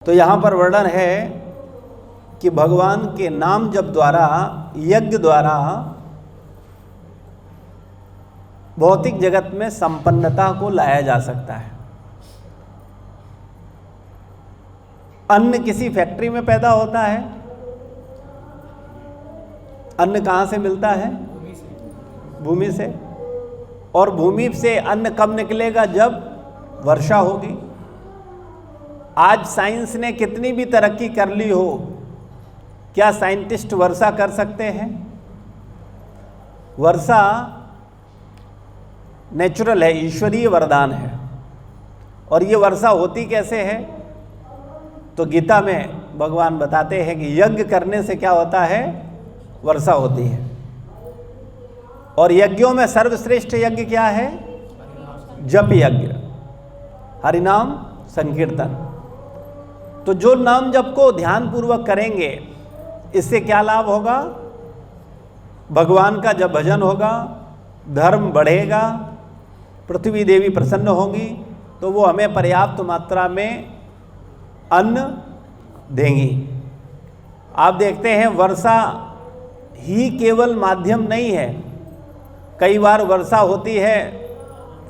तो यहाँ पर वर्णन है कि भगवान के नाम जप द्वारा, यज्ञ द्वारा भौतिक जगत में संपन्नता को लाया जा सकता है। अन्न किसी फैक्ट्री में पैदा होता है। अन्न कहाँ से मिलता है? भूमि से। और भूमि से अन्न कब निकलेगा? जब वर्षा होगी। आज साइंस ने कितनी भी तरक्की कर ली हो, क्या साइंटिस्ट वर्षा कर सकते हैं? वर्षा नेचुरल है, ईश्वरीय वरदान है। और ये वर्षा होती कैसे है? तो गीता में भगवान बताते हैं कि यज्ञ करने से क्या होता है? वर्षा होती है। और यज्ञों में सर्वश्रेष्ठ यज्ञ क्या है? जप यज्ञ, हरिनाम संकीर्तन। तो जो नाम जप को ध्यान पूर्वक करेंगे, इससे क्या लाभ होगा? भगवान का जब भजन होगा, धर्म बढ़ेगा, पृथ्वी देवी प्रसन्न होंगी, तो वो हमें पर्याप्त मात्रा में अन्न देंगी। आप देखते हैं वर्षा ही केवल माध्यम नहीं है। कई बार वर्षा होती है,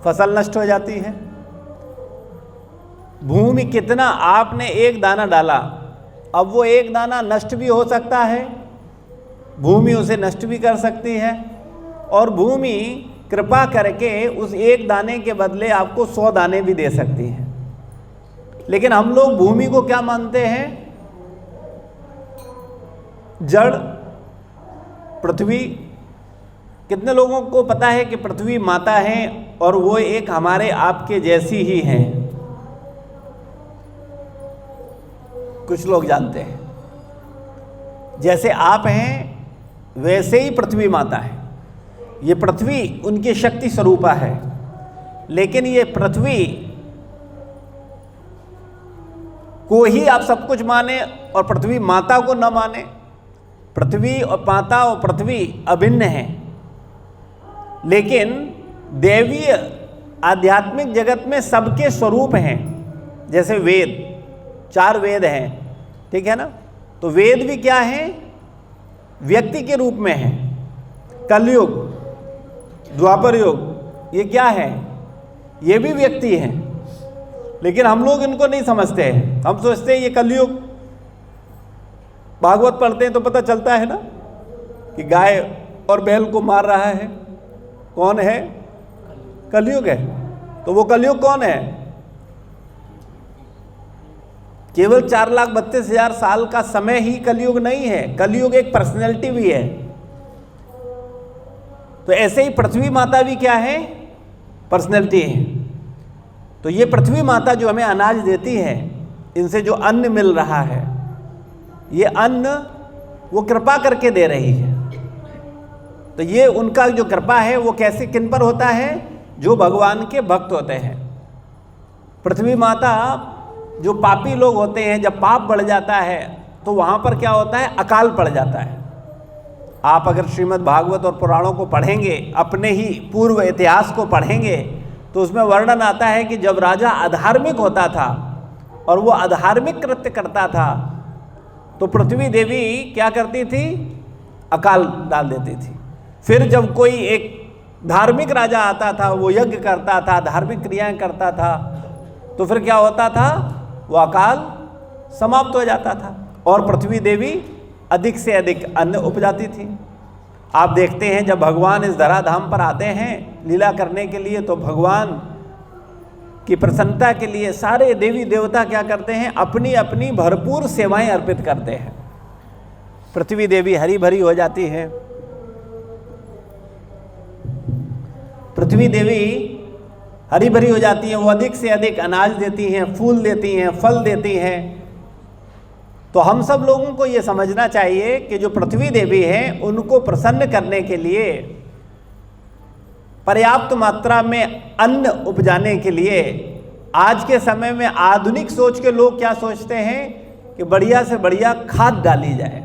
फसल नष्ट हो जाती है। भूमि कितना आपने एक दाना डाला, अब वो एक दाना नष्ट भी हो सकता है, भूमि उसे नष्ट भी कर सकती है। और भूमि कृपा करके उस एक दाने के बदले आपको 100 दाने भी दे सकती है। लेकिन हम लोग भूमि को क्या मानते हैं? जड़, पृथ्वी। कितने लोगों को पता है कि पृथ्वी माता है और वो एक हमारे आपके जैसी ही है? कुछ लोग जानते हैं। जैसे आप हैं वैसे ही पृथ्वी माता है। ये पृथ्वी उनकी शक्ति स्वरूपा है। लेकिन ये पृथ्वी को ही आप सब कुछ माने और पृथ्वी माता को न माने। पृथ्वी और माता और पृथ्वी अभिन्न हैं। लेकिन दैवीय आध्यात्मिक जगत में सबके स्वरूप हैं। जैसे वेद, 4 वेद हैं, ठीक है ना? तो वेद भी क्या है? व्यक्ति के रूप में है। कलयुग, द्वापर युग, ये क्या है? ये भी व्यक्ति हैं। लेकिन हम लोग इनको नहीं समझते हैं। हम सोचते हैं ये कलयुग। भागवत पढ़ते हैं तो पता चलता है ना कि गाय और बैल को मार रहा है। कौन है? कलयुग है। तो वो कलयुग कौन है? केवल 4,32,000 साल का समय ही कलयुग नहीं है। कलयुग एक पर्सनैलिटी भी है। तो ऐसे ही पृथ्वी माता भी क्या है? पर्सनैलिटी है। तो ये पृथ्वी माता जो हमें अनाज देती है, इनसे जो अन्न मिल रहा है, ये अन्न वो कृपा करके दे रही है। तो ये उनका जो कृपा है वो कैसे, किन पर होता है? जो भगवान के भक्त होते हैं। पृथ्वी माता, जो पापी लोग होते हैं, जब पाप बढ़ जाता है तो वहाँ पर क्या होता है? अकाल पड़ जाता है। आप अगर श्रीमद् भागवत और पुराणों को पढ़ेंगे, अपने ही पूर्व इतिहास को पढ़ेंगे, तो उसमें वर्णन आता है कि जब राजा अधार्मिक होता था और वो अधार्मिक कृत्य करता था, तो पृथ्वी देवी क्या करती थी? अकाल डाल देती थी। फिर जब कोई एक धार्मिक राजा आता था, वो यज्ञ करता था, धार्मिक क्रियाएं करता था, तो फिर क्या होता था? वो अकाल समाप्त हो जाता था और पृथ्वी देवी अधिक से अधिक अन्न उपजाती थी। आप देखते हैं जब भगवान इस धराधाम पर आते हैं लीला करने के लिए, तो भगवान की प्रसन्नता के लिए सारे देवी देवता क्या करते हैं? अपनी अपनी भरपूर सेवाएं अर्पित करते हैं। पृथ्वी देवी हरी भरी हो जाती है। पृथ्वी देवी हरी भरी हो जाती है, वो अधिक से अधिक अनाज देती हैं, फूल देती हैं, फल देती हैं। तो हम सब लोगों को ये समझना चाहिए कि जो पृथ्वी देवी हैं, उनको प्रसन्न करने के लिए पर्याप्त मात्रा में अन्न उपजाने के लिए आज के समय में आधुनिक सोच के लोग क्या सोचते हैं कि बढ़िया से बढ़िया खाद डाली जाए,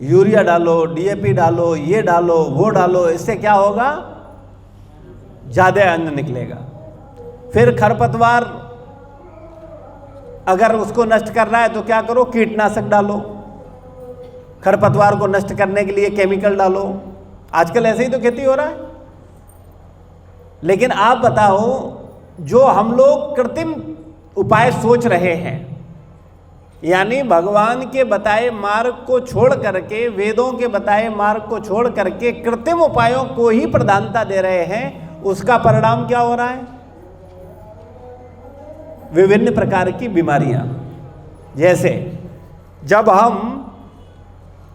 यूरिया डालो, डीएपी डालो, ये डालो, वो डालो, इससे क्या होगा? ज़्यादा अन्न निकलेगा। फिर खरपतवार अगर उसको नष्ट करना है तो क्या करो, कीटनाशक डालो, खरपतवार को नष्ट करने के लिए केमिकल डालो। आजकल ऐसे ही तो खेती हो रहा है। लेकिन आप बताओ, जो हम लोग कृत्रिम उपाय सोच रहे हैं, यानी भगवान के बताए मार्ग को छोड़ करके, वेदों के बताए मार्ग को छोड़ करके कृत्रिम उपायों को ही प्रधानता दे रहे हैं, उसका परिणाम क्या हो रहा है? विभिन्न प्रकार की बीमारियां। जैसे जब हम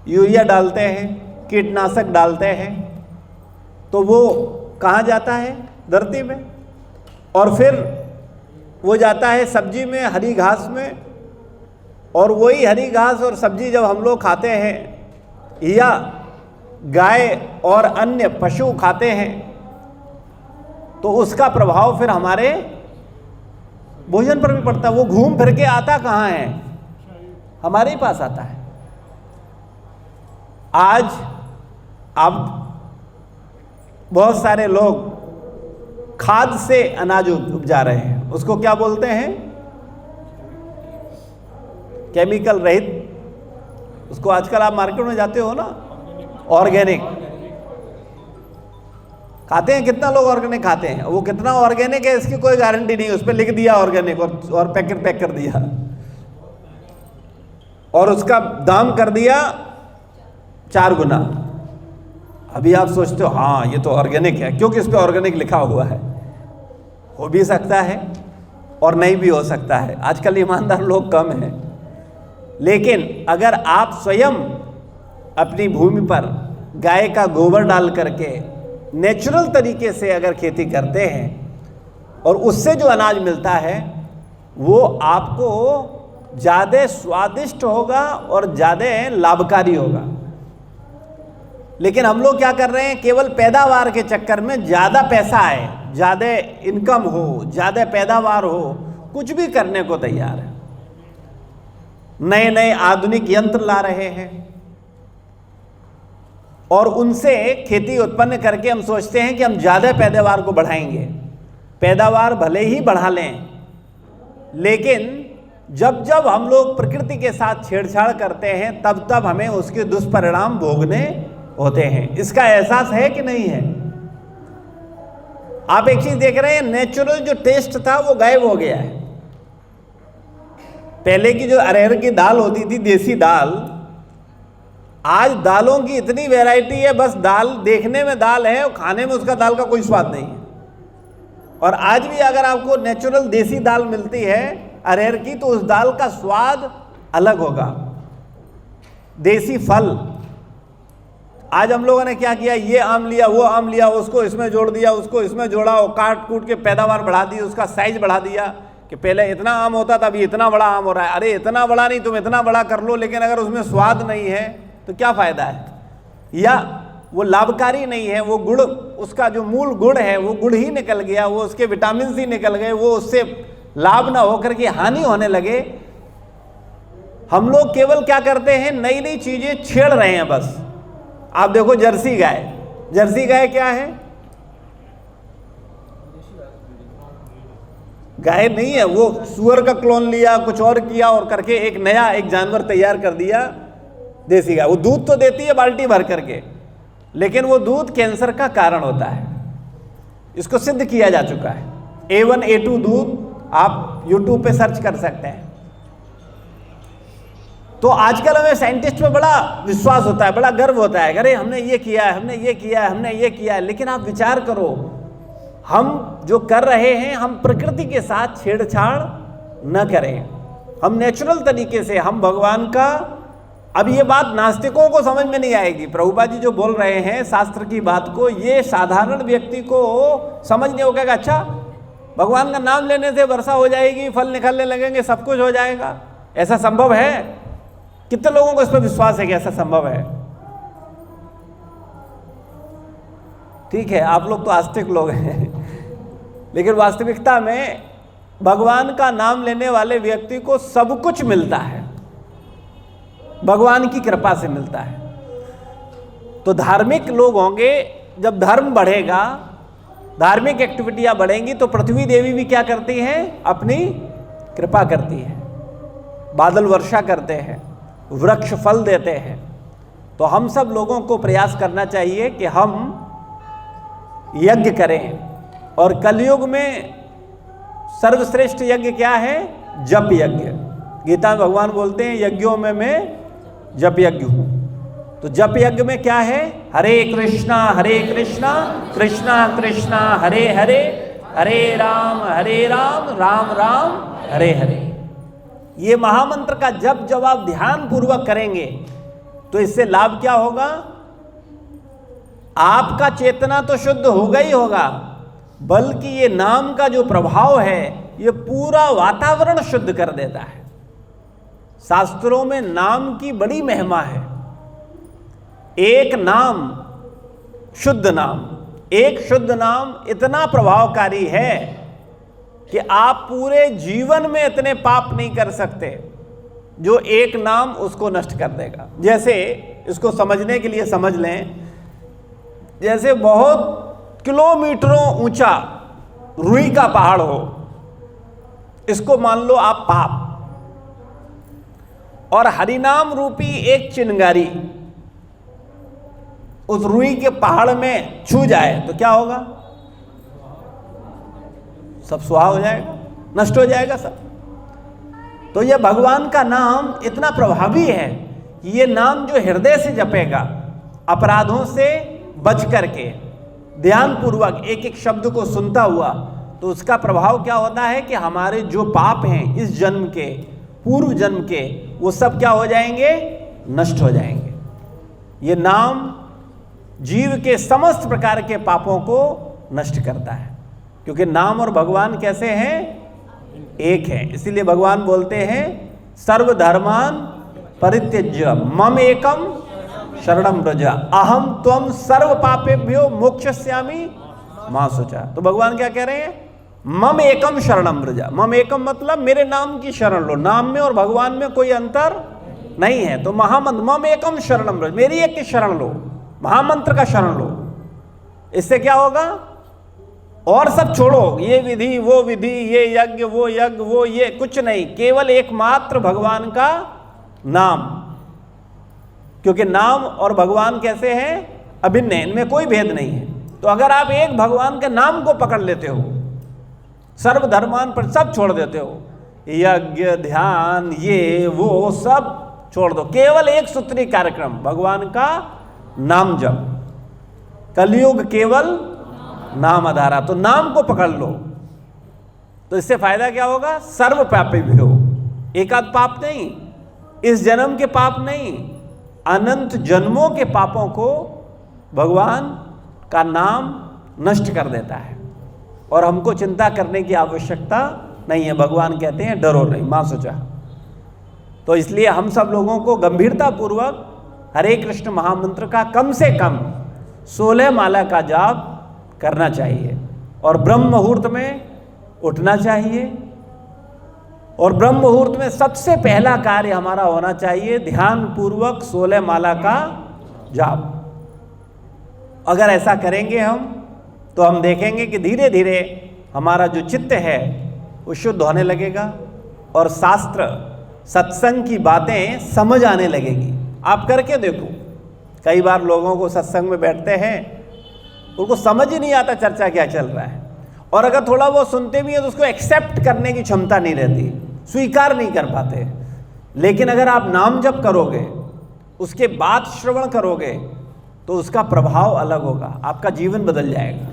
यूरिया डालते हैं, कीटनाशक डालते हैं, तो वो कहाँ जाता है? धरती में। और फिर वो जाता है सब्जी में, हरी घास में। और वही हरी घास और सब्जी जब हम लोग खाते हैं या गाय और अन्य पशु खाते हैं, तो उसका प्रभाव फिर हमारे भोजन पर भी पड़ता है। वो घूम फिर के आता कहाँ है? हमारे ही पास आता है। आज अब बहुत सारे लोग खाद से अनाज उपजा रहे हैं, उसको क्या बोलते हैं? केमिकल रहित। उसको आजकल आप मार्केट में जाते हो ना, ऑर्गेनिक खाते हैं। कितना लोग ऑर्गेनिक खाते हैं? वो कितना ऑर्गेनिक है इसकी कोई गारंटी नहीं। उस पर लिख दिया ऑर्गेनिक और पैक कर दिया और उसका दाम कर दिया 4 गुना। अभी आप सोचते हो हाँ ये तो ऑर्गेनिक है, क्योंकि इस पे ऑर्गेनिक लिखा हुआ है। हो भी सकता है और नहीं भी हो सकता है। आजकल ईमानदार लोग कम हैं। लेकिन अगर आप स्वयं अपनी भूमि पर गाय का गोबर डाल करके नेचुरल तरीके से अगर खेती करते हैं और उससे जो अनाज मिलता है वो आपको ज़्यादा स्वादिष्ट होगा और ज़्यादा लाभकारी होगा। लेकिन हम लोग क्या कर रहे हैं? केवल पैदावार के चक्कर में ज़्यादा पैसा आए, ज़्यादा इनकम हो, ज़्यादा पैदावार हो, कुछ भी करने को तैयार है। नए नए आधुनिक यंत्र ला रहे हैं और उनसे खेती उत्पन्न करके हम सोचते हैं कि हम ज़्यादा पैदावार को बढ़ाएंगे। पैदावार भले ही बढ़ा लें, लेकिन जब जब हम लोग प्रकृति के साथ छेड़छाड़ करते हैं तब तब हमें उसके दुष्परिणाम भोगने होते हैं। इसका एहसास है कि नहीं है? आप एक चीज देख रहे हैं, नेचुरल जो टेस्ट था वो गायब हो गया है। पहले की जो अरहर की दाल होती थी, देसी दाल, आज दालों की इतनी वैरायटी है, बस दाल देखने में दाल है और खाने में उसका दाल का कोई स्वाद नहीं है। और आज भी अगर आपको नेचुरल देसी दाल मिलती है अरहर की, तो उस दाल का स्वाद अलग होगा। देसी फल, आज हम लोगों ने क्या किया, ये आम लिया, वो आम लिया, उसको इसमें जोड़ दिया, उसको इसमें जोड़ा और काट कूट के पैदावार बढ़ा दी, उसका साइज बढ़ा दिया कि पहले इतना आम होता था, अभी इतना बड़ा आम हो रहा है। अरे इतना बड़ा नहीं, तुम इतना बड़ा कर लो, लेकिन अगर उसमें स्वाद नहीं है तो क्या फ़ायदा है? या वो लाभकारी नहीं है, वो गुड़, उसका जो मूल गुड़ है वो गुड़ ही निकल गया, वो उसके विटामिन ही निकल गए, वो उससे लाभ ना होकर के हानि होने लगे। हम लोग केवल क्या करते हैं, नई नई चीज़ें छेड़ रहे हैं बस। आप देखो जर्सी गाय, जर्सी गाय क्या है? गाय नहीं है, वो सुअर का क्लोन लिया, कुछ और किया और करके एक नया एक जानवर तैयार कर दिया, देसी गाय। वो दूध तो देती है बाल्टी भर करके, लेकिन वो दूध कैंसर का कारण होता है। इसको सिद्ध किया जा चुका है। A1 A2 दूध आप YouTube पे सर्च कर सकते हैं। तो आजकल हमें साइंटिस्ट पे बड़ा विश्वास होता है, बड़ा गर्व होता है, अरे हमने ये किया है, हमने ये किया है, हमने ये किया है। लेकिन आप विचार करो, हम जो कर रहे हैं, हम प्रकृति के साथ छेड़छाड़ न करें, हम नेचुरल तरीके से, हम भगवान का। अब ये बात नास्तिकों को समझ में नहीं आएगी। प्रभुपाद जी जो बोल रहे हैं शास्त्र की बात को, ये साधारण व्यक्ति को समझ नहीं होगा। अच्छा, भगवान का नाम लेने से वर्षा हो जाएगी, फल निकलने लगेंगे, सब कुछ हो जाएगा, ऐसा संभव है? कितने लोगों को इस पर विश्वास है कि ऐसा संभव है? ठीक है, आप लोग तो आस्तिक लोग हैं, लेकिन वास्तविकता में भगवान का नाम लेने वाले व्यक्ति को सब कुछ मिलता है, भगवान की कृपा से मिलता है। तो धार्मिक लोग होंगे, जब धर्म बढ़ेगा, धार्मिक एक्टिविटियां बढ़ेंगी, तो पृथ्वी देवी भी क्या करती हैं? अपनी कृपा करती है। बादल वर्षा करते हैं, वृक्ष फल देते हैं। तो हम सब लोगों को प्रयास करना चाहिए कि हम यज्ञ करें। और कलयुग में सर्वश्रेष्ठ यज्ञ क्या है? जप यज्ञ। गीता में भगवान बोलते हैं यज्ञों में मैं जप यज्ञ हूँ। तो जप यज्ञ में क्या है? हरे कृष्णा कृष्णा कृष्णा हरे हरे, हरे राम राम राम हरे हरे। ये महामंत्र का जब आप ध्यान पूर्वक करेंगे तो इससे लाभ क्या होगा? आपका चेतना तो शुद्ध होगा ही होगा, बल्कि ये नाम का जो प्रभाव है ये पूरा वातावरण शुद्ध कर देता है। शास्त्रों में नाम की बड़ी महिमा है। एक नाम, शुद्ध नाम, एक शुद्ध नाम इतना प्रभावकारी है कि आप पूरे जीवन में इतने पाप नहीं कर सकते जो एक नाम उसको नष्ट कर देगा। जैसे इसको समझने के लिए समझ लें, जैसे बहुत किलोमीटरों ऊंचा रुई का पहाड़ हो, इसको मान लो आप पाप, और हरिनाम रूपी एक चिंगारी उस रुई के पहाड़ में छू जाए तो क्या होगा? सब सुहा हो जाएगा, नष्ट हो जाएगा सब। तो यह भगवान का नाम इतना प्रभावी है कि ये नाम जो हृदय से जपेगा, अपराधों से बच करके ध्यान पूर्वक एक एक शब्द को सुनता हुआ, तो उसका प्रभाव क्या होता है कि हमारे जो पाप हैं इस जन्म के, पूर्व जन्म के, वो सब क्या हो जाएंगे? नष्ट हो जाएंगे। ये नाम जीव के समस्त प्रकार के पापों को नष्ट करता है, क्योंकि नाम और भगवान कैसे हैं? एक है। इसीलिए भगवान बोलते हैं सर्वधर्मान परित्यज्य मम एकम शरणम व्रज अहम त्वम सर्व पापेभ्यो मोक्षयिष्यामि मा शुचा। तो भगवान क्या कह रहे हैं? मम एकम शरणम व्रज। मम एकम मतलब मेरे नाम की शरण लो। नाम में और भगवान में कोई अंतर नहीं है। तो महामंत्र मम एकम शरणम व्रज, मेरी एक की शरण लो, महामंत्र का शरण लो। इससे क्या होगा? और सब छोड़ो, ये विधि वो विधि, ये यज्ञ वो यज्ञ, वो ये कुछ नहीं, केवल एकमात्र भगवान का नाम। क्योंकि नाम और भगवान कैसे हैं? अभिन्न है, इनमें कोई भेद नहीं है। तो अगर आप एक भगवान के नाम को पकड़ लेते हो, सर्वधर्मान पर सब छोड़ देते हो, यज्ञ ध्यान ये वो सब छोड़ दो, केवल एक सूत्री कार्यक्रम भगवान का नाम जप। कलयुग केवल नाम आधारा। तो नाम को पकड़ लो, तो इससे फायदा क्या होगा? सर्व पापी भी हो। एक आध पाप नहीं, इस जन्म के पाप नहीं, अनंत जन्मों के पापों को भगवान का नाम नष्ट कर देता है। और हमको चिंता करने की आवश्यकता नहीं है। भगवान कहते हैं डरो नहीं, मां सोचा। तो इसलिए हम सब लोगों को गंभीरता पूर्वक हरे कृष्ण महामंत्र का कम से कम 16 माला का जाप करना चाहिए, और ब्रह्म मुहूर्त में उठना चाहिए। और ब्रह्म मुहूर्त में सबसे पहला कार्य हमारा होना चाहिए ध्यान पूर्वक 16 माला का जाप। अगर ऐसा करेंगे हम, तो हम देखेंगे कि धीरे धीरे हमारा जो चित्त है वो शुद्ध होने लगेगा, और शास्त्र सत्संग की बातें समझ आने लगेगी। आप करके देखो, कई बार लोगों को सत्संग में बैठते हैं, उनको समझ ही नहीं आता चर्चा क्या चल रहा है, और अगर थोड़ा वो सुनते भी हैं तो उसको एक्सेप्ट करने की क्षमता नहीं रहती, स्वीकार नहीं कर पाते। लेकिन अगर आप नाम जप करोगे, उसके बाद श्रवण करोगे, तो उसका प्रभाव अलग होगा, आपका जीवन बदल जाएगा।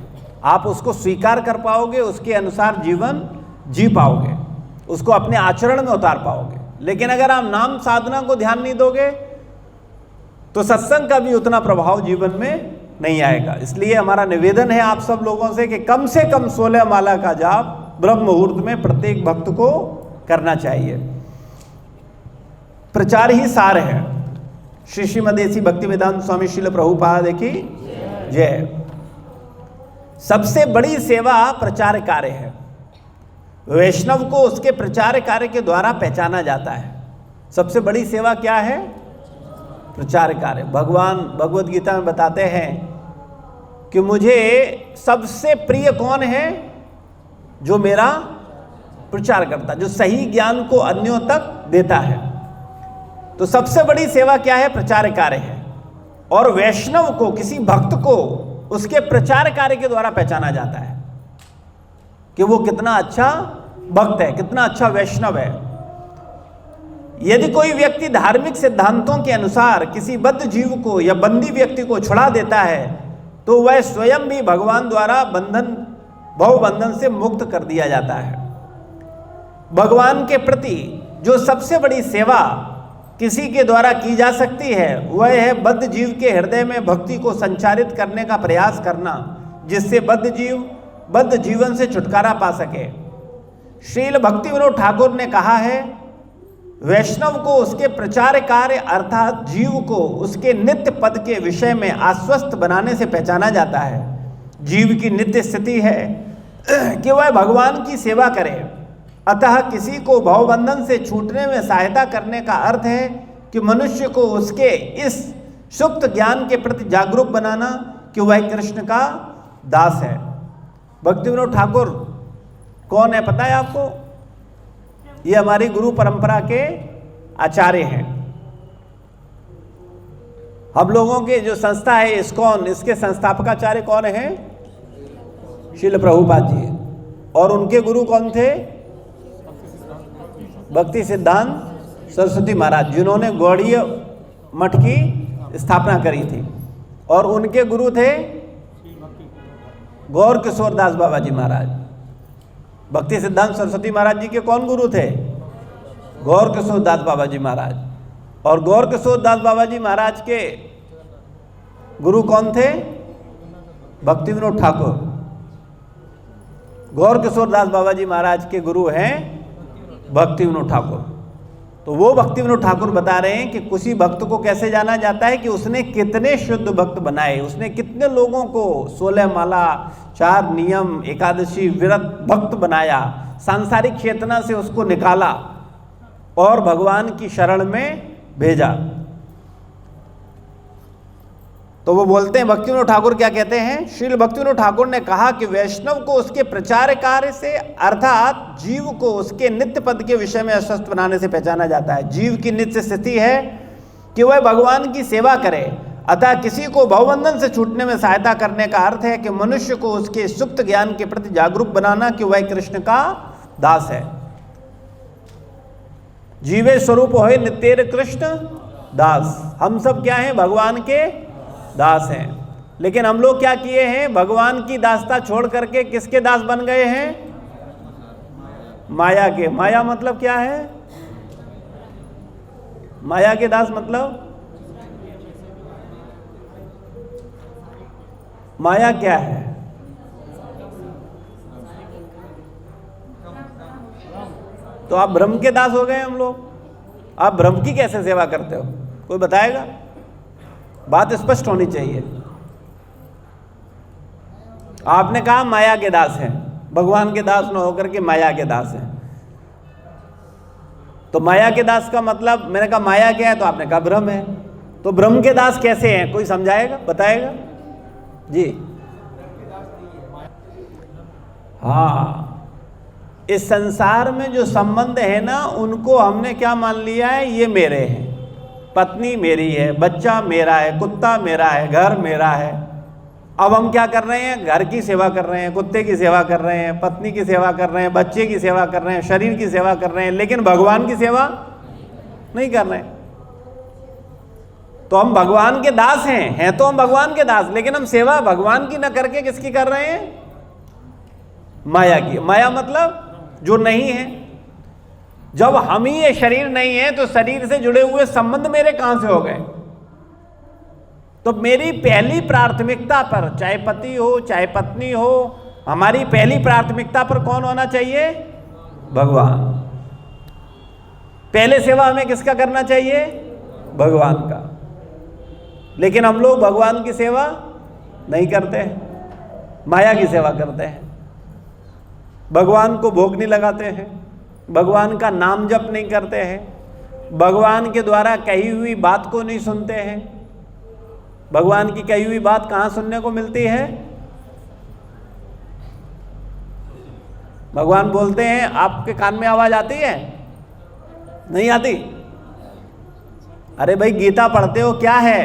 आप उसको स्वीकार कर पाओगे, उसके अनुसार जीवन जी पाओगे, उसको अपने आचरण में उतार पाओगे। लेकिन अगर आप नाम साधना को ध्यान नहीं दोगे, तो सत्संग का भी उतना प्रभाव जीवन में नहीं आएगा। इसलिए हमारा निवेदन है आप सब लोगों से कि कम से कम 16 माला का जाप ब्रह्म मुहूर्त में प्रत्येक भक्त को करना चाहिए। प्रचार ही सार है। श्री श्रीमदेसी भक्ति वेदांत स्वामी श्रील प्रभुपाद की जय। सबसे बड़ी सेवा प्रचार कार्य है। वैष्णव को उसके प्रचार कार्य के द्वारा पहचाना जाता है। सबसे बड़ी सेवा क्या है? प्रचार कार्य। भगवान भगवद गीता में बताते हैं कि मुझे सबसे प्रिय कौन है? जो मेरा प्रचार करता, जो सही ज्ञान को अन्यों तक देता है। तो सबसे बड़ी सेवा क्या है? प्रचार कार्य है। और वैष्णव को, किसी भक्त को उसके प्रचार कार्य के द्वारा पहचाना जाता है कि वो कितना अच्छा भक्त है, कितना अच्छा वैष्णव है। यदि कोई व्यक्ति धार्मिक सिद्धांतों के अनुसार किसी बद्ध जीव को या बंदी व्यक्ति को छुड़ा देता है तो वह स्वयं भी भगवान द्वारा भव बंधन से मुक्त कर दिया जाता है। भगवान के प्रति जो सबसे बड़ी सेवा किसी के द्वारा की जा सकती है वह है बद्ध जीव के हृदय में भक्ति को संचारित करने का प्रयास करना, जिससे बद्ध जीव बद्ध जीवन से छुटकारा पा सके। श्रील भक्ति विनोद ठाकुर ने कहा है, वैष्णव को उसके प्रचार कार्य अर्थात जीव को उसके नित्य पद के विषय में आश्वस्त बनाने से पहचाना जाता है। जीव की नित्य स्थिति है कि वह भगवान की सेवा करे, अतः किसी को भवबंधन से छूटने में सहायता करने का अर्थ है कि मनुष्य को उसके इस सुप्त ज्ञान के प्रति जागरूक बनाना कि वह कृष्ण का दास है। भक्ति विनोद ठाकुर कौन है पता है आपको? ये हमारी गुरु परंपरा के आचार्य हैं। हम लोगों के जो संस्था है इस्कॉन, इसके संस्थापकाचार्य कौन है? श्रील प्रभुपाद जी। और उनके गुरु कौन थे? भक्ति सिद्धांत सरस्वती महाराज, जिन्होंने गौड़ीय मठ की स्थापना करी थी। और उनके गुरु थे गौर किशोर दास बाबा जी महाराज। भक्ति सिद्धांत सरस्वती महाराज जी के कौन गुरु थे? गौर किशोर दास बाबा जी महाराज। और गौर किशोर दास बाबा जी महाराज के गुरु कौन थे? भक्ति विनोद ठाकुर। गौर किशोर दास बाबा जी महाराज के गुरु हैं भक्ति विनोद ठाकुर। तो वो भक्ति विनोद ठाकुर बता रहे हैं कि किसी भक्त को कैसे जाना जाता है कि उसने कितने शुद्ध भक्त बनाए, उसने कितने लोगों को 16 माला, 4 नियम, एकादशी, व्रत भक्त बनाया, सांसारिक चेतना से उसको निकाला और भगवान की शरण में भेजा। तो वो बोलते हैं, भक्ति विनोद ठाकुर क्या कहते हैं? श्रील भक्ति विनोद ठाकुर ने कहा कि वैष्णव को उसके प्रचार कार्य से अर्थात जीव को उसके नित्य पद के विषय में आश्वस्त बनाने से पहचाना जाता है। जीव की नित्य स्थिति है कि वह भगवान की सेवा करे, अतः किसी को भवबंधन से छूटने में सहायता करने का अर्थ है कि मनुष्य को उसके सुप्त ज्ञान के प्रति जागरूक बनाना कि वह कृष्ण का दास है। जीवे स्वरूप होए नित्य कृष्ण दास। हम सब क्या हैं? भगवान के दास हैं। लेकिन हम लोग क्या किए हैं? भगवान की दासता छोड़ करके किसके दास बन गए हैं? माया के। माया मतलब क्या है? माया के दास मतलब माया क्या है? तो आप ब्रह्म के दास हो गए हम लोग। आप ब्रह्म की कैसे सेवा करते हो? कोई बताएगा? बात स्पष्ट होनी चाहिए। आपने कहा माया के दास हैं, भगवान के दास न होकर के माया के दास हैं। तो माया के दास का मतलब, मैंने कहा माया क्या है तो आपने कहा ब्रह्म है। तो ब्रह्म के दास कैसे हैं? कोई समझाएगा, बताएगा जी? हाँ, इस संसार में जो संबंध है ना, उनको हमने क्या मान लिया है? ये मेरे हैं। पत्नी मेरी है, बच्चा मेरा है, कुत्ता मेरा है, घर मेरा है। अब हम क्या कर रहे हैं? घर की सेवा कर रहे हैं, कुत्ते की सेवा कर रहे हैं, पत्नी की सेवा कर रहे हैं, बच्चे की सेवा कर रहे हैं, शरीर की सेवा कर रहे हैं, लेकिन भगवान की सेवा नहीं कर रहे हैं। तो हम भगवान के दास हैं तो हम भगवान के दास, लेकिन हम सेवा भगवान की न करके किसकी कर रहे हैं? माया की। माया मतलब जो नहीं है। जब हम ही ये शरीर नहीं है तो शरीर से जुड़े हुए संबंध मेरे कहां से हो गए? तो मेरी पहली प्राथमिकता पर, चाहे पति हो चाहे पत्नी हो, हमारी पहली प्राथमिकता पर कौन होना चाहिए? भगवान। पहले सेवा हमें किसका करना चाहिए? भगवान का। लेकिन हम लोग भगवान की सेवा नहीं करते हैं, माया की सेवा करते हैं। भगवान को भोग नहीं लगाते हैं, भगवान का नाम जप नहीं करते हैं, भगवान के द्वारा कही हुई बात को नहीं सुनते हैं। भगवान की कही हुई बात कहाँ सुनने को मिलती है? भगवान बोलते हैं, आपके कान में आवाज आती है? नहीं आती? अरे भाई गीता पढ़ते हो, क्या है?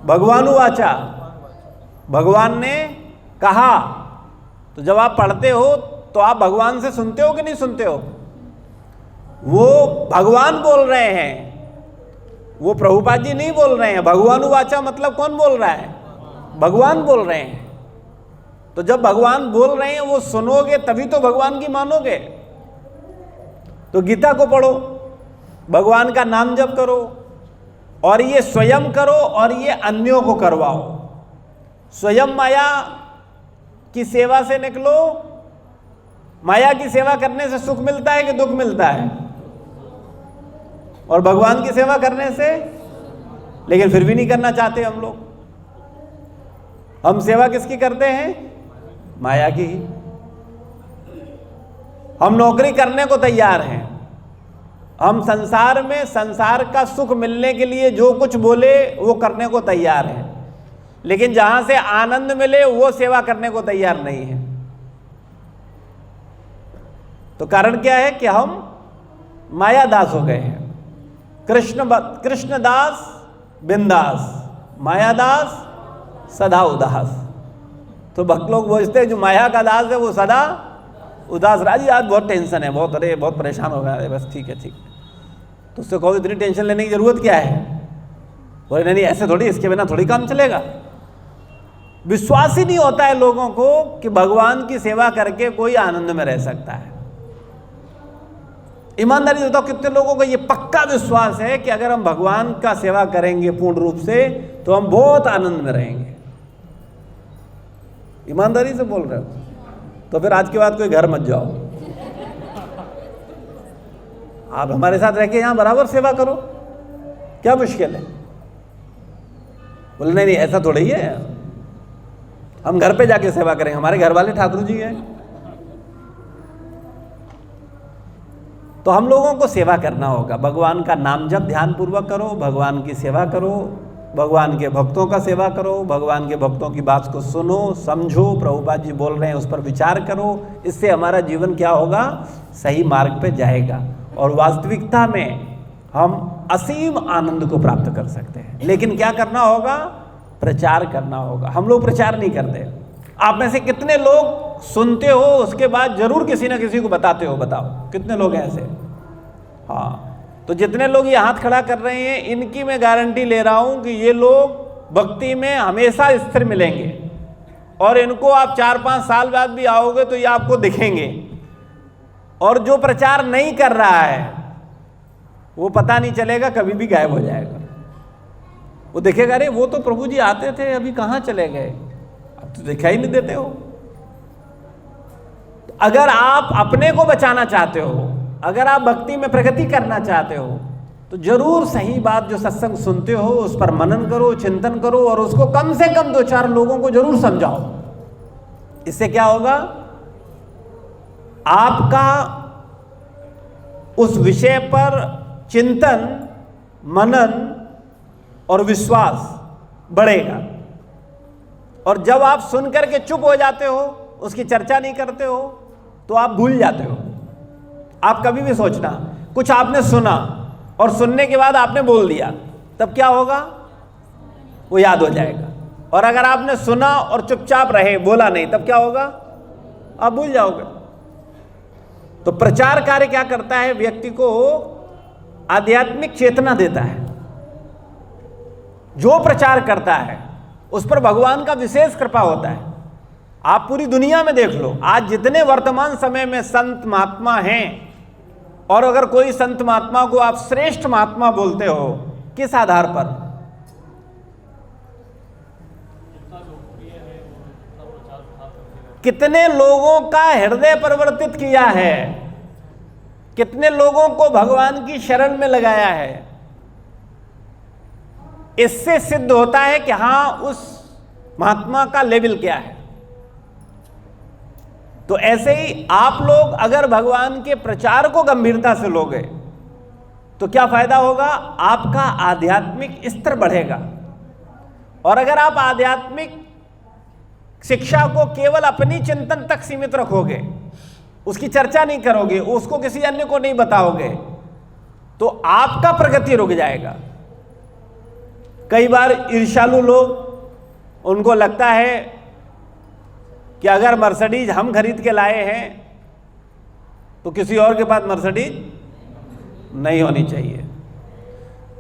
भगवानुवाचा, भगवान ने कहा। तो जब आप पढ़ते हो तो आप भगवान से सुनते हो कि नहीं सुनते हो? वो भगवान बोल रहे हैं, वो प्रभुपाद जी नहीं बोल रहे हैं। भगवानुवाचा मतलब कौन बोल रहा है? भगवान बोल रहे हैं। तो जब भगवान बोल रहे हैं वो सुनोगे तभी तो भगवान की मानोगे। तो गीता को पढ़ो, भगवान का नाम जप करो, और ये स्वयं करो और ये अन्यों को करवाओ। स्वयं माया की सेवा से निकलो। माया की सेवा करने से सुख मिलता है कि दुख मिलता है? और भगवान की सेवा करने से, लेकिन फिर भी नहीं करना चाहते हम लोग। हम सेवा किसकी करते हैं? माया की ही। हम नौकरी करने को तैयार हैं, हम संसार में संसार का सुख मिलने के लिए जो कुछ बोले वो करने को तैयार हैं, लेकिन जहां से आनंद मिले वो सेवा करने को तैयार नहीं है। तो कारण क्या है कि हम मायादास हो गए हैं। कृष्णदास बिंदास, मायादास सदा उदास। तो भक्त लोग बोलते हैं जो माया का दास है वो सदा उदास। राजी आज बहुत टेंशन है, बहुत, अरे बहुत परेशान हो गया। अरे बस ठीक है ठीक है। तो उससे कहो इतनी टेंशन लेने की जरूरत क्या है? बोले नहीं ऐसे थोड़ी, इसके बिना थोड़ी काम चलेगा। विश्वास ही नहीं होता है लोगों को कि भगवान की सेवा करके कोई आनंद में रह सकता है। ईमानदारी से बताओ कितने लोगों को ये पक्का विश्वास है कि अगर हम भगवान का सेवा करेंगे पूर्ण रूप से तो हम बहुत आनंद में रहेंगे? ईमानदारी से बोल रहे हो? तो फिर आज के बाद कोई घर मत जाओ, आप हमारे साथ रह के यहां बराबर सेवा करो, क्या मुश्किल है? बोले नहीं नहीं ऐसा थोड़ा ही है, हम घर पे जाके सेवा करेंगे, हमारे घर वाले ठाकुर जी हैं। तो हम लोगों को सेवा करना होगा। भगवान का नाम जप ध्यान पूर्वक करो, भगवान की सेवा करो, भगवान के भक्तों का सेवा करो, भगवान के भक्तों की बात को सुनो, समझो, प्रभुपाद जी बोल रहे हैं उस पर विचार करो। इससे हमारा जीवन क्या होगा? सही मार्ग पे जाएगा और वास्तविकता में हम असीम आनंद को प्राप्त कर सकते हैं। लेकिन क्या करना होगा? प्रचार करना होगा। हम लोग प्रचार नहीं करते। आप में से कितने लोग सुनते हो उसके बाद जरूर किसी ना किसी को बताते हो? बताओ कितने लोग हैं ऐसे? हाँ, तो जितने लोग ये हाथ खड़ा कर रहे हैं इनकी मैं गारंटी ले रहा हूं कि ये लोग भक्ति में हमेशा स्थिर मिलेंगे, और इनको आप 4-5 साल बाद भी आओगे तो ये आपको दिखेंगे। और जो प्रचार नहीं कर रहा है वो पता नहीं चलेगा, कभी भी गायब हो जाएगा। वो देखेगा अरे वो तो प्रभु जी आते थे, अभी कहाँ चले गए, अब तो दिखाई नहीं देते हो। अगर आप अपने को बचाना चाहते हो, अगर आप भक्ति में प्रगति करना चाहते हो, तो जरूर सही बात जो सत्संग सुनते हो उस पर मनन करो, चिंतन करो, और उसको कम से कम 2-4 लोगों को जरूर समझाओ। इससे क्या होगा? आपका उस विषय पर चिंतन, मनन और विश्वास बढ़ेगा। और जब आप सुन करके चुप हो जाते हो, उसकी चर्चा नहीं करते हो, तो आप भूल जाते हो। आप कभी भी सोचना, कुछ आपने सुना और सुनने के बाद आपने बोल दिया, तब क्या होगा? वो याद हो जाएगा। और अगर आपने सुना और चुपचाप रहे, बोला नहीं, तब क्या होगा? आप भूल जाओगे। तो प्रचार कार्य क्या करता है? व्यक्ति को आध्यात्मिक चेतना देता है। जो प्रचार करता है उस पर भगवान का विशेष कृपा होता है। आप पूरी दुनिया में देख लो, आज जितने वर्तमान समय में संत महात्मा हैं, और अगर कोई संत महात्मा को आप श्रेष्ठ महात्मा बोलते हो, किस आधार पर? कितने लोगों का हृदय परिवर्तित किया है, कितने लोगों को भगवान की शरण में लगाया है। इससे सिद्ध होता है कि हां उस महात्मा का लेवल क्या है। तो ऐसे ही आप लोग अगर भगवान के प्रचार को गंभीरता से लोगे तो क्या फायदा होगा? आपका आध्यात्मिक स्तर बढ़ेगा। और अगर आप आध्यात्मिक शिक्षा को केवल अपनी चिंतन तक सीमित रखोगे उसकी चर्चा नहीं करोगे, उसको किसी अन्य को नहीं बताओगे, तो आपका प्रगति रुक जाएगा। कई बार ईर्ष्यालु लोग, उनको लगता है कि अगर मर्सिडीज हम खरीद के लाए हैं तो किसी और के पास मर्सिडीज नहीं होनी चाहिए।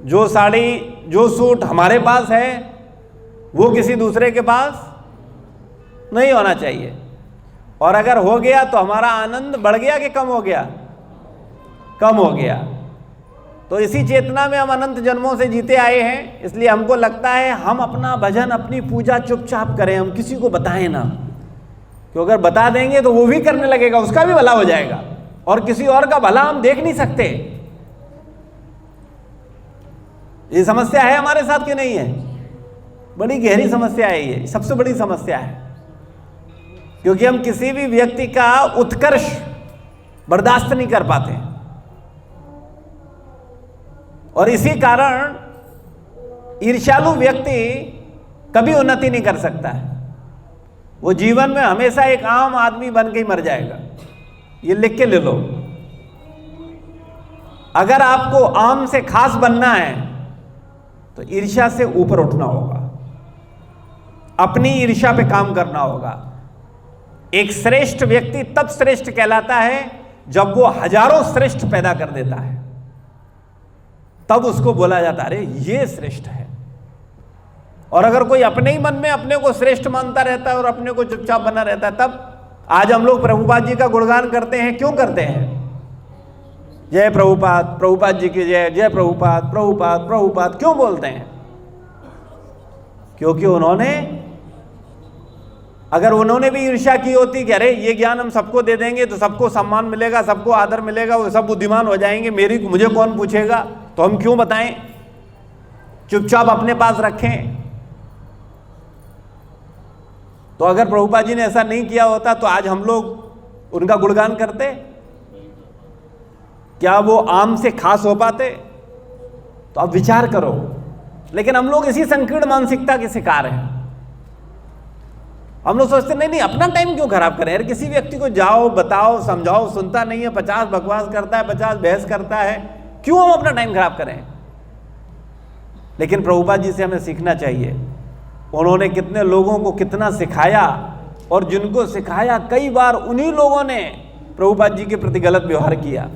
जो साड़ी, जो सूट हमारे पास है वो किसी दूसरे के पास नहीं होना चाहिए। और अगर हो गया तो हमारा आनंद बढ़ गया कि कम हो गया? कम हो गया। तो इसी चेतना में हम अनंत जन्मों से जीते आए हैं, इसलिए हमको लगता है हम अपना भजन, अपनी पूजा चुपचाप करें, हम किसी को बताएं ना, क्योंकि अगर बता देंगे तो वो भी करने लगेगा, उसका भी भला हो जाएगा, और किसी और का भला हम देख नहीं सकते। ये समस्या है हमारे साथ कि नहीं है? बड़ी गहरी समस्या है, ये सबसे बड़ी समस्या है, क्योंकि हम किसी भी व्यक्ति का उत्कर्ष बर्दाश्त नहीं कर पाते, और इसी कारण ईर्ष्यालु व्यक्ति कभी उन्नति नहीं कर सकता है। वो जीवन में हमेशा एक आम आदमी बन के ही मर जाएगा। ये लिख के ले लो। अगर आपको आम से खास बनना है तो ईर्ष्या से ऊपर उठना होगा, अपनी ईर्ष्या पे काम करना होगा। एक श्रेष्ठ व्यक्ति तब श्रेष्ठ कहलाता है जब वो हजारों श्रेष्ठ पैदा कर देता है, तब उसको बोला जाता है अरे ये श्रेष्ठ है। और अगर कोई अपने ही मन में अपने को श्रेष्ठ मानता रहता है और अपने को चुपचाप बना रहता है, तब आज हम लोग प्रभुपाद जी का गुणगान करते हैं। क्यों करते हैं? जय प्रभुपाद, प्रभुपाद जी की जय, जय प्रभुपाद, प्रभुपाद, प्रभुपाद क्यों बोलते हैं? क्योंकि उन्होंने, अगर उन्होंने भी ईर्ष्या की होती कि अरे ये ज्ञान हम सबको दे देंगे तो सबको सम्मान मिलेगा, सबको आदर मिलेगा, वो सब बुद्धिमान हो जाएंगे, मुझे कौन पूछेगा, तो हम क्यों बताएं, चुपचाप अपने पास रखें। तो अगर प्रभुपाद जी ने ऐसा नहीं किया होता तो आज हम लोग उनका गुणगान करते? क्या वो आम से खास हो पाते? तो अब विचार करो। लेकिन हम लोग इसी संकीर्ण मानसिकता के शिकार हैं। हम लोग सोचते नहीं अपना टाइम क्यों खराब करें यार, किसी व्यक्ति को जाओ, बताओ, समझाओ, सुनता नहीं है, 50 बकवास करता है, 50 बहस करता है, क्यों हम अपना टाइम खराब करें? लेकिन प्रभुपाद जी से हमें सीखना चाहिए। उन्होंने कितने लोगों को कितना सिखाया, और जिनको सिखाया कई बार उन्हीं लोगों ने प्रभुपाद जी के प्रति गलत व्यवहार किया,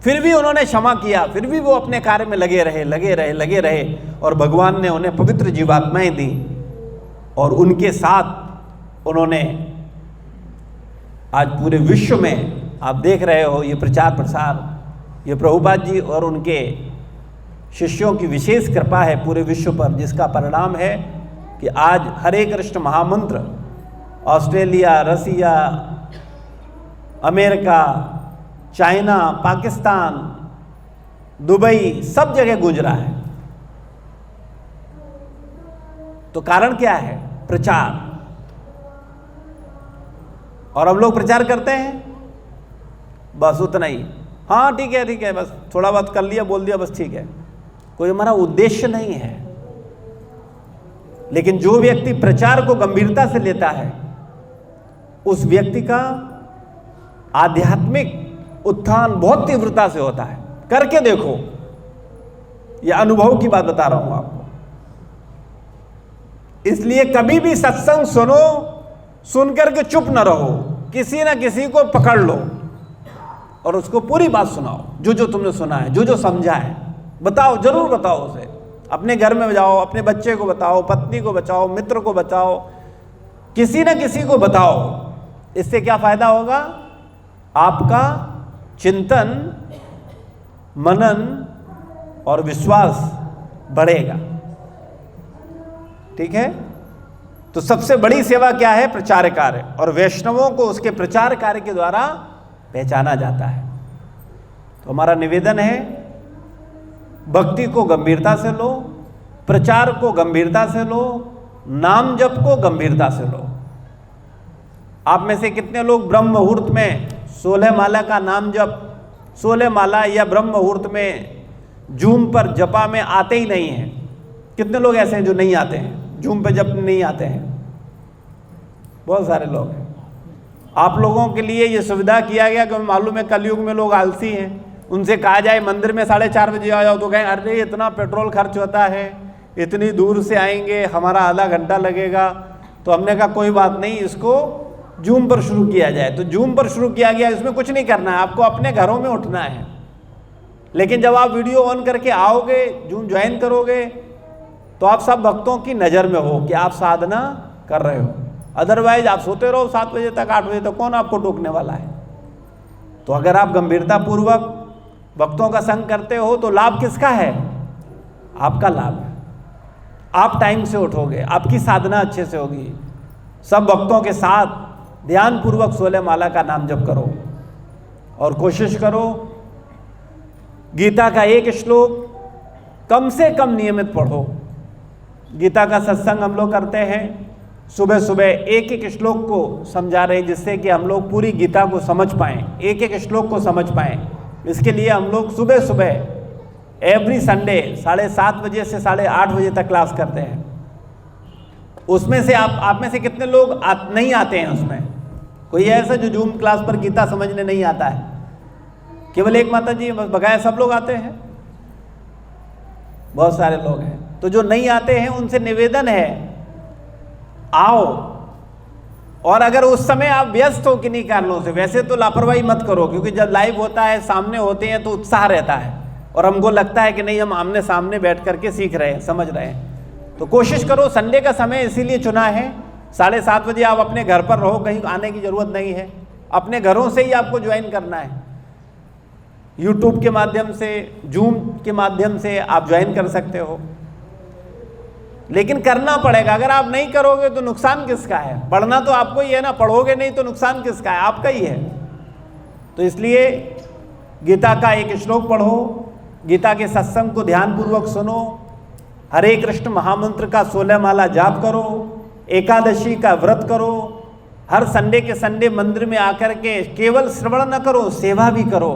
फिर भी उन्होंने क्षमा किया, फिर भी वो अपने कार्य में लगे रहे, और भगवान ने उन्हें पवित्र जीवात्माएं दी, और उनके साथ उन्होंने आज पूरे विश्व में आप देख रहे हो ये प्रचार प्रसार, ये प्रभुपाद जी और उनके शिष्यों की विशेष कृपा है पूरे विश्व पर, जिसका परिणाम है कि आज हरे कृष्ण महामंत्र ऑस्ट्रेलिया, रसिया, अमेरिका, चाइना, पाकिस्तान, दुबई, सब जगह गूंज रहा है। तो कारण क्या है? प्रचार। और हम लोग प्रचार करते हैं बस उतना ही, हाँ ठीक है, बस थोड़ा बहुत कर लिया, बोल दिया, बस ठीक है, कोई हमारा उद्देश्य नहीं है। लेकिन जो व्यक्ति प्रचार को गंभीरता से लेता है, उस व्यक्ति का आध्यात्मिक उत्थान बहुत तीव्रता से होता है। करके देखो, यह अनुभव की बात बता रहा हूं आपको। इसलिए कभी भी सत्संग सुनो, सुन करके चुप न रहो, किसी ना किसी को पकड़ लो और उसको पूरी बात सुनाओ, जो जो तुमने सुना है, जो जो समझा है, बताओ, जरूर बताओ उसे। अपने घर में जाओ, अपने बच्चे को बताओ, पत्नी को बताओ, मित्र को बताओ, किसी ना किसी को बताओ। इससे क्या फायदा होगा? आपका चिंतन, मनन और विश्वास बढ़ेगा। ठीक है? तो सबसे बड़ी सेवा क्या है? प्रचार कार्य, और वैष्णवों को उसके प्रचार कार्य के द्वारा पहचाना जाता है। तो हमारा निवेदन है, भक्ति को गंभीरता से लो, प्रचार को गंभीरता से लो, नाम जप को गंभीरता से लो। आप में से कितने लोग ब्रह्म मुहूर्त में 16 माला का नाम जप, 16 माला या ब्रह्म मुहूर्त में जूम पर जपा में आते ही नहीं हैं? कितने लोग ऐसे हैं जो नहीं आते हैं, जूम पे जप नहीं आते हैं? बहुत सारे लोग हैं। आप लोगों के लिए ये सुविधा किया गया कि मालूम है कलयुग में लोग आलसी हैं, उनसे कहा जाए मंदिर में 4:30 बजे आ जाओ तो कहें अरे इतना पेट्रोल खर्च होता है, इतनी दूर से आएंगे, हमारा आधा घंटा लगेगा। तो हमने कहा कोई बात नहीं, इसको जूम पर शुरू किया जाए। तो जूम पर शुरू किया गया। इसमें कुछ नहीं करना है, आपको अपने घरों में उठना है, लेकिन जब आप वीडियो ऑन करके आओगे, जूम ज्वाइन करोगे, तो आप सब भक्तों की नज़र में हो कि आप साधना कर रहे हो। अदरवाइज आप सोते रहो 7 बजे तक, 8 बजे तक, कौन आपको टोकने वाला है। तो अगर आप गंभीरतापूर्वक भक्तों का संग करते हो तो लाभ किसका है? आपका लाभ है। आप टाइम से उठोगे, आपकी साधना अच्छे से होगी। सब भक्तों के साथ ध्यानपूर्वक 16 माला का नाम जप करो और कोशिश करो गीता का एक श्लोक कम से कम नियमित पढ़ो। गीता का सत्संग हम लोग करते हैं, सुबह सुबह एक एक श्लोक को समझा रहे हैं, जिससे कि हम लोग पूरी गीता को समझ पाएँ, एक एक श्लोक को समझ पाएँ। इसके लिए हम लोग सुबह सुबह एवरी संडे 7:30 बजे से 8:30 बजे तक क्लास करते हैं। उसमें से आप में से कितने लोग नहीं आते हैं? उसमें कोई ऐसा जो जूम क्लास पर गीता समझने नहीं आता है? केवल एक माता जी, बस बकाया सब लोग आते हैं? बहुत सारे लोग हैं। तो जो नहीं आते हैं उनसे निवेदन है आओ, और अगर उस समय आप व्यस्त हो किन्हीं कारणों से, वैसे तो लापरवाही मत करो, क्योंकि जब लाइव होता है, सामने होते हैं तो उत्साह रहता है और हमको लगता है कि नहीं हम आमने सामने बैठ करके सीख रहे हैं, समझ रहे हैं। तो कोशिश करो, संडे का समय इसीलिए चुना है 7:30 बजे। आप अपने घर पर रहो, कहीं आने की ज़रूरत नहीं है, अपने घरों से ही आपको ज्वाइन करना है। यूट्यूब के माध्यम से, जूम के माध्यम से आप ज्वाइन कर सकते हो, लेकिन करना पड़ेगा। अगर आप नहीं करोगे तो नुकसान किसका है? पढ़ना तो आपको ही है ना, पढ़ोगे नहीं तो नुकसान किसका है? आपका ही है। तो इसलिए गीता का एक श्लोक पढ़ो, गीता के सत्संग को ध्यानपूर्वक सुनो, हरे कृष्ण महामंत्र का 16 माला जाप करो, एकादशी का व्रत करो, हर संडे के संडे मंदिर में आकर के केवल श्रवण न करो, सेवा भी करो,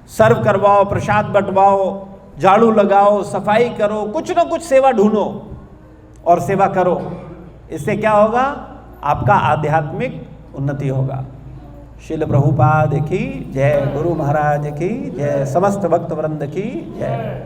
सर्व करवाओ, प्रसाद बंटवाओ, झाड़ू लगाओ, सफाई करो, कुछ ना कुछ सेवा ढूंढो और सेवा करो। इससे क्या होगा? आपका आध्यात्मिक उन्नति होगा। श्रील प्रभुपाद की जय, गुरु महाराज की जय, समस्त भक्त वृंद की जय।